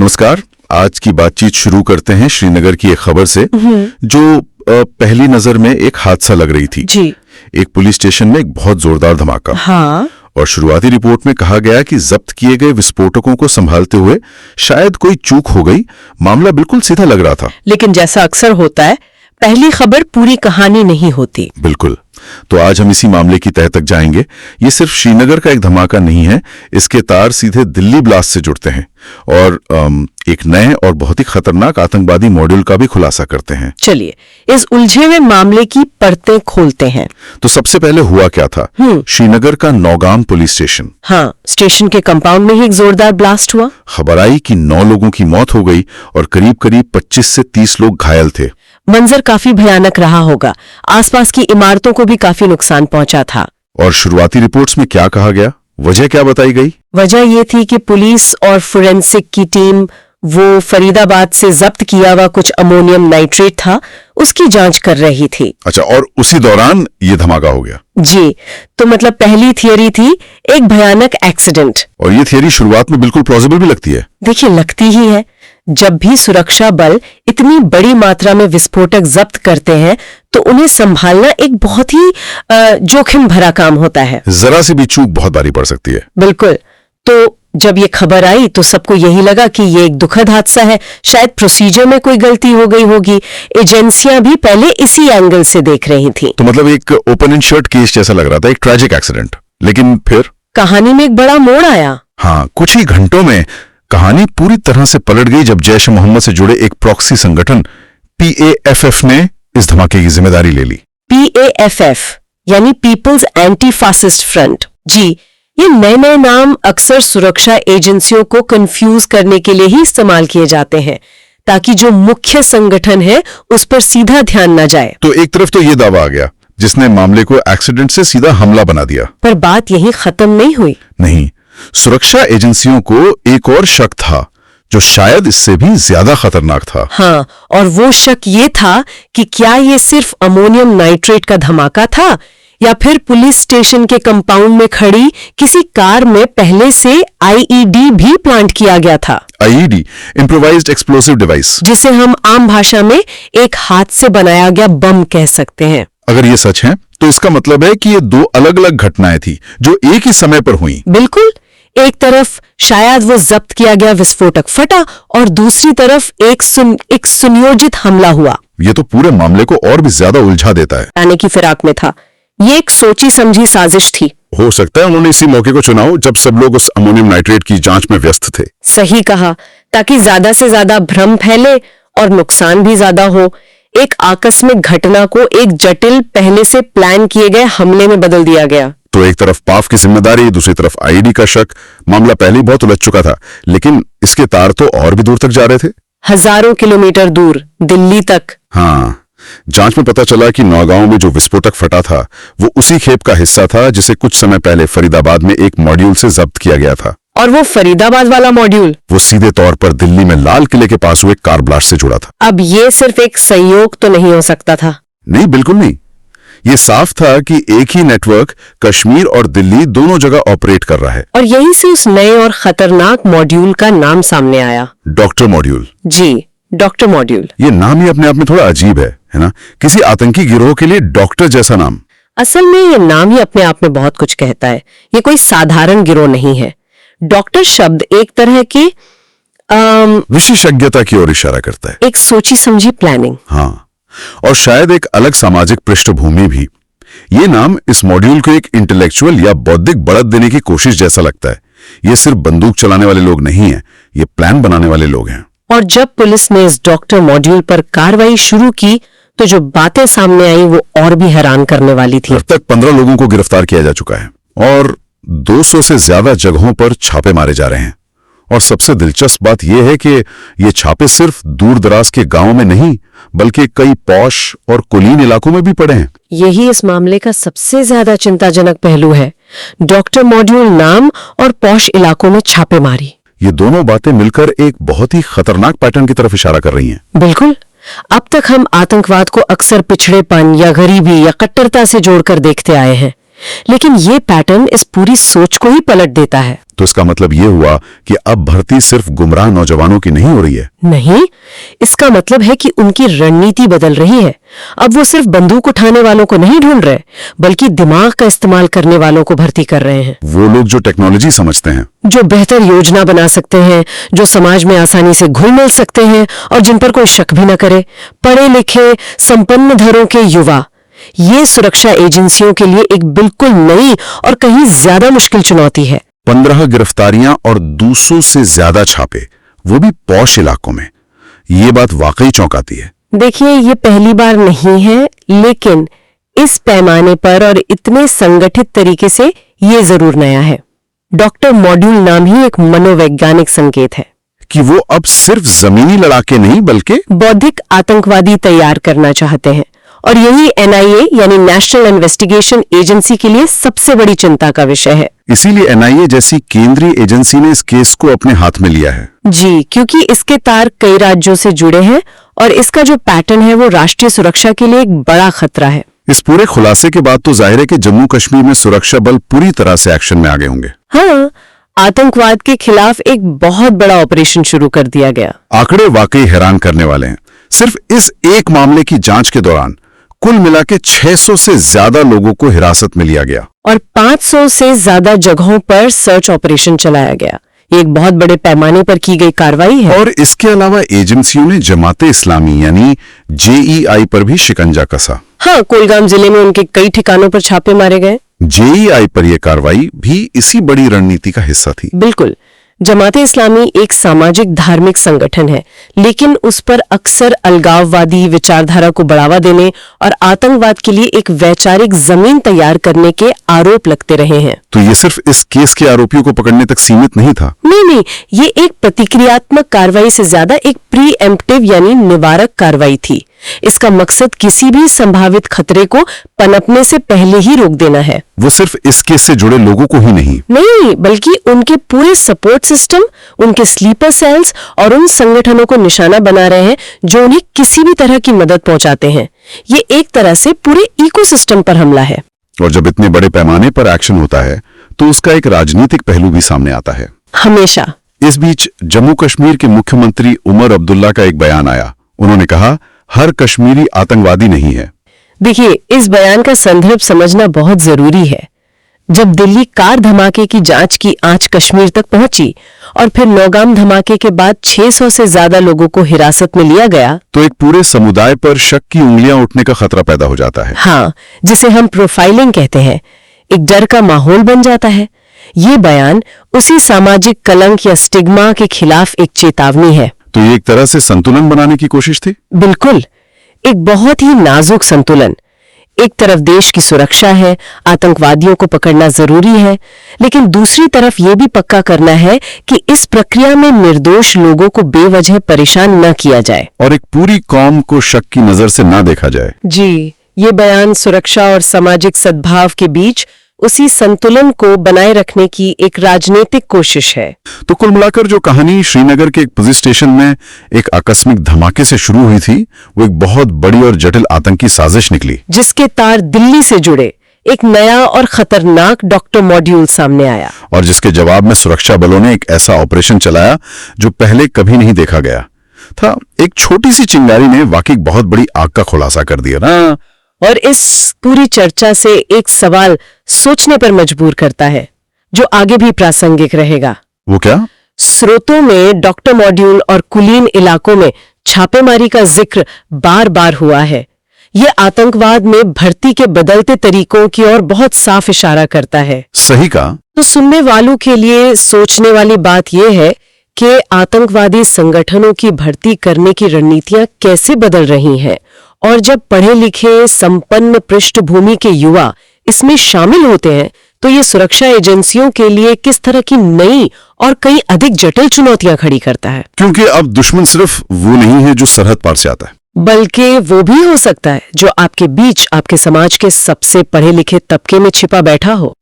नमस्कार। आज की बातचीत शुरू करते हैं श्रीनगर की एक खबर से जो पहली नजर में एक हादसा लग रही थी जी। एक पुलिस स्टेशन में एक बहुत जोरदार धमाका। हाँ। और शुरुआती रिपोर्ट में कहा गया कि जब्त किए गए विस्फोटकों को संभालते हुए शायद कोई चूक हो गई। मामला बिल्कुल सीधा लग रहा था, लेकिन जैसा अक्सर होता है, पहली खबर पूरी कहानी नहीं होती। बिल्कुल। तो आज हम इसी मामले की तह तक जाएंगे। ये सिर्फ श्रीनगर का एक धमाका नहीं है, इसके तार सीधे दिल्ली ब्लास्ट से जुड़ते हैं और एक नए और बहुत ही खतरनाक आतंकवादी मॉड्यूल का भी खुलासा करते हैं। चलिए इस उलझे हुए मामले की परतें खोलते हैं। तो सबसे पहले हुआ क्या था? श्रीनगर का नौगाम पुलिस स्टेशन। हाँ, स्टेशन के कंपाउंड में ही एक जोरदार ब्लास्ट हुआ। खबर आई कि 9 लोगों की मौत हो गई और करीब करीब 25 से 30 लोग घायल थे। मंजर काफी भयानक रहा होगा। आसपास की इमारतों को भी काफी नुकसान पहुंचा था। और शुरुआती रिपोर्ट्स में क्या कहा गया? वजह क्या बताई गई? वजह ये थी कि पुलिस और फोरेंसिक की टीम वो फरीदाबाद से जब्त किया हुआ कुछ अमोनियम नाइट्रेट था, उसकी जांच कर रही थी। अच्छा, और उसी दौरान ये धमाका हो गया? जी। तो मतलब पहली थियरी थी एक भयानक एक्सीडेंट। और ये थियरी शुरुआत में बिल्कुल प्लॉजिबल भी लगती है। देखिए, लगती ही है। जब भी सुरक्षा बल इतनी बड़ी मात्रा में विस्फोटक जब्त करते हैं तो उन्हें संभालना एक बहुत ही जोखिम भरा काम होता है। जरा सी भी चूक बहुत भारी पड़ सकती है। बिल्कुल। तो जब ये खबर आई तो सबको यही लगा कि ये एक दुखद हादसा है, शायद प्रोसीजर में कोई गलती हो गई होगी। एजेंसियां भी पहले इसी एंगल से देख रही थीं। तो मतलब एक ओपन एंड शट केस जैसा लग रहा था, एक ट्रैजिक एक्सीडेंट। लेकिन फिर कहानी में एक बड़ा मोड़ आया। हाँ, कुछ ही घंटों में कहानी पूरी तरह से पलट गई जब जैश मोहम्मद से जुड़े एक प्रॉक्सी संगठन PAFF ने इस धमाके की जिम्मेदारी ले ली। PAFF यानी पीपल्स एंटी फासिस्ट फ्रंट। जी, ये नए नए नाम अक्सर सुरक्षा एजेंसियों को कंफ्यूज करने के लिए ही इस्तेमाल किए जाते हैं, ताकि जो मुख्य संगठन है उस पर सीधा ध्यान न जाए। तो एक तरफ तो ये दावा आ गया जिसने मामले को एक्सीडेंट से सीधा हमला बना दिया। पर बात यहीं खत्म नहीं हुई। नहीं, सुरक्षा एजेंसियों को एक और शक था जो शायद इससे भी ज्यादा खतरनाक था। हाँ, और वो शक ये था कि क्या ये सिर्फ अमोनियम नाइट्रेट का धमाका था या फिर पुलिस स्टेशन के कंपाउंड में खड़ी किसी कार में पहले से IED भी प्लांट किया गया था। IED, इम्प्रोवाइज्ड एक्सप्लोसिव डिवाइस, जिसे हम आम भाषा में एक हाथ से बनाया गया बम कह सकते हैं। अगर ये सच है तो इसका मतलब है कि ये 2 अलग अलग घटनाएं थी जो एक ही समय पर हुई। बिल्कुल। एक तरफ शायद वो जब्त किया गया विस्फोटक फटा और दूसरी तरफ एक सुनियोजित हमला हुआ। ये तो पूरे मामले को और भी ज्यादा उलझा देता है। आने की फिराक में था। ये एक सोची समझी साजिश थी। हो सकता है उन्होंने इसी मौके को चुना हो जब सब लोग उस अमोनियम नाइट्रेट की जांच में व्यस्त थे। सही कहा, ताकि ज्यादा से ज्यादा भ्रम फैले और नुकसान भी ज्यादा हो। एक आकस्मिक घटना को एक जटिल पहले से प्लान किए गए हमले में बदल दिया गया। तो एक तरफ पाफ की जिम्मेदारी, दूसरी तरफ IED का शक। मामला पहले ही बहुत उलझ चुका था, लेकिन इसके तार तो और भी दूर तक जा रहे थे, हजारों किलोमीटर दूर, दिल्ली तक। हाँ, जांच में पता चला कि नौगांव में जो विस्फोटक फटा था वो उसी खेप का हिस्सा था जिसे कुछ समय पहले फरीदाबाद में एक मॉड्यूल से जब्त किया गया था। और वो फरीदाबाद वाला मॉड्यूल वो सीधे तौर पर दिल्ली में लाल किले के पास हुए कार ब्लास्ट से जुड़ा था। अब ये सिर्फ एक संयोग तो नहीं हो सकता था। नहीं, बिल्कुल नहीं। ये साफ था कि एक ही नेटवर्क कश्मीर और दिल्ली दोनों जगह ऑपरेट कर रहा है। और यहीं से उस नए और खतरनाक मॉड्यूल का नाम सामने आया, डॉक्टर मॉड्यूल। जी, डॉक्टर मॉड्यूल। ये नाम ही अपने आप में थोड़ा अजीब है ना? किसी आतंकी गिरोह के लिए डॉक्टर जैसा नाम। असल में ये नाम ही अपने आप में बहुत कुछ कहता है। ये कोई साधारण गिरोह नहीं है। डॉक्टर शब्द एक तरह की विशेषज्ञता की ओर इशारा करता है, एक सोची समझी प्लानिंग। हाँ, और शायद एक अलग सामाजिक पृष्ठभूमि भी। ये नाम इस मॉड्यूल को एक इंटेलेक्चुअल या बौद्धिक बढ़त देने की कोशिश जैसा लगता है। ये सिर्फ बंदूक चलाने वाले लोग नहीं हैं, ये प्लान बनाने वाले लोग हैं। और जब पुलिस ने इस डॉक्टर मॉड्यूल पर कार्रवाई शुरू की तो जो बातें सामने आई वो और भी हैरान करने वाली थी। अब तक 15 लोगों को गिरफ्तार किया जा चुका है और 200 से ज्यादा जगहों पर छापे मारे जा रहे हैं। और सबसे दिलचस्प बात यह है कि ये छापे सिर्फ दूर दराज के गांवों में नहीं बल्कि कई पॉश और कुलीन इलाकों में भी पड़े हैं। यही इस मामले का सबसे ज्यादा चिंताजनक पहलू है। डॉक्टर मॉड्यूल नाम और पॉश इलाकों में छापे मारी। ये दोनों बातें मिलकर एक बहुत ही खतरनाक पैटर्न की तरफ इशारा कर रही हैं। बिल्कुल। अब तक हम आतंकवाद को अक्सर पिछड़ेपन या गरीबी या कट्टरता से जोड़कर देखते आए हैं, लेकिन ये पैटर्न इस पूरी सोच को ही पलट देता है। तो इसका मतलब ये हुआ कि अब भर्ती सिर्फ गुमराह नौजवानों की नहीं हो रही है। नहीं, इसका मतलब है कि उनकी रणनीति बदल रही है। अब वो सिर्फ बंदूक उठाने वालों को नहीं ढूंढ रहे, बल्कि दिमाग का इस्तेमाल करने वालों को भर्ती कर रहे हैं। वो लोग जो टेक्नोलॉजी समझते हैं, जो बेहतर योजना बना सकते हैं, जो समाज में आसानी से घुल मिल सकते हैं और जिन पर कोई शक भी न करे। पढ़े लिखे संपन्न घरों के युवा, ये सुरक्षा एजेंसियों के लिए एक बिल्कुल नई और कहीं ज्यादा मुश्किल चुनौती है। 15 गिरफ्तारियां और 200 से ज्यादा छापे, वो भी पॉश इलाकों में। ये बात वाकई चौंकाती है। देखिए, ये पहली बार नहीं है, लेकिन इस पैमाने पर और इतने संगठित तरीके से ये जरूर नया है। डॉक्टर मॉड्यूल नाम ही एक मनोवैज्ञानिक संकेत है कि वो अब सिर्फ जमीनी लड़ाके नहीं बल्कि बौद्धिक आतंकवादी तैयार करना चाहते हैं। और यही NIA यानी नेशनल इन्वेस्टिगेशन एजेंसी के लिए सबसे बड़ी चिंता का विषय है। इसीलिए NIA जैसी केंद्रीय एजेंसी ने इस केस को अपने हाथ में लिया है। जी, क्योंकि इसके तार कई राज्यों से जुड़े हैं और इसका जो पैटर्न है वो राष्ट्रीय सुरक्षा के लिए एक बड़ा खतरा है। इस पूरे खुलासे के बाद तो जाहिर है कि जम्मू कश्मीर में सुरक्षा बल पूरी तरह से एक्शन में आ गए होंगे। हाँ, आतंकवाद के खिलाफ एक बहुत बड़ा ऑपरेशन शुरू कर दिया गया। आंकड़े वाकई हैरान करने वाले हैं। सिर्फ इस एक मामले की जांच के दौरान कुल मिला के 600 से ज्यादा लोगों को हिरासत में लिया गया और 500 से ज्यादा जगहों पर सर्च ऑपरेशन चलाया गया। ये एक बहुत बड़े पैमाने पर की गई कार्रवाई है। और इसके अलावा एजेंसियों ने जमाते इस्लामी यानी JEI पर भी शिकंजा कसा। हाँ, कुलगाम जिले में उनके कई ठिकानों पर छापे मारे गए। JEI पर यह कार्रवाई भी इसी बड़ी रणनीति का हिस्सा थी। बिल्कुल। जमाते इस्लामी एक सामाजिक धार्मिक संगठन है, लेकिन उस पर अक्सर अलगाववादी विचारधारा को बढ़ावा देने और आतंकवाद के लिए एक वैचारिक जमीन तैयार करने के आरोप लगते रहे हैं। तो ये सिर्फ इस केस के आरोपियों को पकड़ने तक सीमित नहीं था। नहीं, ये एक प्रतिक्रियात्मक कार्रवाई से ज्यादा एक प्रीएम्प्टिव यानी निवारक कार्रवाई थी। इसका मकसद किसी भी संभावित खतरे को पनपने से पहले ही रोक देना है। वो सिर्फ इस केस से जुड़े लोगों को ही नहीं, बल्कि उनके पूरे सपोर्ट सिस्टम, उनके स्लीपर सेल्स और उन संगठनों को निशाना बना रहे हैं जो उन्हें किसी भी तरह की मदद पहुंचाते हैं। ये एक तरह से पूरे इकोसिस्टम पर हमला है। और जब इतने बड़े पैमाने पर एक्शन होता है तो उसका एक राजनीतिक पहलू भी सामने आता है। हमेशा। इस बीच जम्मू कश्मीर के मुख्यमंत्री उमर अब्दुल्ला का एक बयान आया। उन्होंने कहा, हर कश्मीरी आतंकवादी नहीं है। देखिए, इस बयान का संदर्भ समझना बहुत जरूरी है। जब दिल्ली कार धमाके की जांच की आंच कश्मीर तक पहुंची और फिर नौगाम धमाके के बाद 600 से ज्यादा लोगों को हिरासत में लिया गया, तो एक पूरे समुदाय पर शक की उंगलियां उठने का खतरा पैदा हो जाता है। हाँ, जिसे हम प्रोफाइलिंग कहते हैं। एक डर का माहौल बन जाता है। ये बयान उसी सामाजिक कलंक या स्टिग्मा के खिलाफ एक चेतावनी है। तो ये एक तरह से संतुलन बनाने की कोशिश थी। बिल्कुल, एक बहुत ही नाजुक संतुलन। एक तरफ देश की सुरक्षा है, आतंकवादियों को पकड़ना जरूरी है, लेकिन दूसरी तरफ ये भी पक्का करना है कि इस प्रक्रिया में निर्दोष लोगों को बेवजह परेशान न किया जाए और एक पूरी कौम को शक की नजर से न देखा जाए। जी, ये बयान सुरक्षा और सामाजिक सद्भाव के बीच उसी संतुलन को बनाए रखने की एक राजनीतिक कोशिश है। तो कुल मिलाकर जो कहानी श्रीनगर के एक पुलिस स्टेशन में एक आकस्मिक धमाके से शुरू हुई थी, वो एक बहुत बड़ी और जटिल आतंकी साजिश निकली, जिसके तार दिल्ली से जुड़े एक नया और खतरनाक डॉक्टर मॉड्यूल सामने आया और जिसके जवाब में सुरक्षा बलों ने एक ऐसा ऑपरेशन चलाया जो पहले कभी नहीं देखा गया था। एक छोटी सी चिंगारी ने वाकई बहुत बड़ी आग का खुलासा कर दिया ना। और इस पूरी चर्चा से एक सवाल सोचने पर मजबूर करता है, जो आगे भी प्रासंगिक रहेगा। वो क्या? स्रोतों में डॉक्टर मॉड्यूल और कुलीन इलाकों में छापेमारी का जिक्र बार बार हुआ है। ये आतंकवाद में भर्ती के बदलते तरीकों की ओर बहुत साफ इशारा करता है। सही कहा। तो सुनने वालों के लिए सोचने वाली बात यह है कि आतंकवादी संगठनों की भर्ती करने की रणनीतियां कैसे बदल रही हैं, और जब पढ़े लिखे संपन्न पृष्ठभूमि के युवा इसमें शामिल होते हैं तो ये सुरक्षा एजेंसियों के लिए किस तरह की नई और कई अधिक जटिल चुनौतियां खड़ी करता है। क्योंकि अब दुश्मन सिर्फ वो नहीं है जो सरहद पार से आता है, बल्कि वो भी हो सकता है जो आपके बीच, आपके समाज के सबसे पढ़े लिखे तबके में छिपा बैठा हो।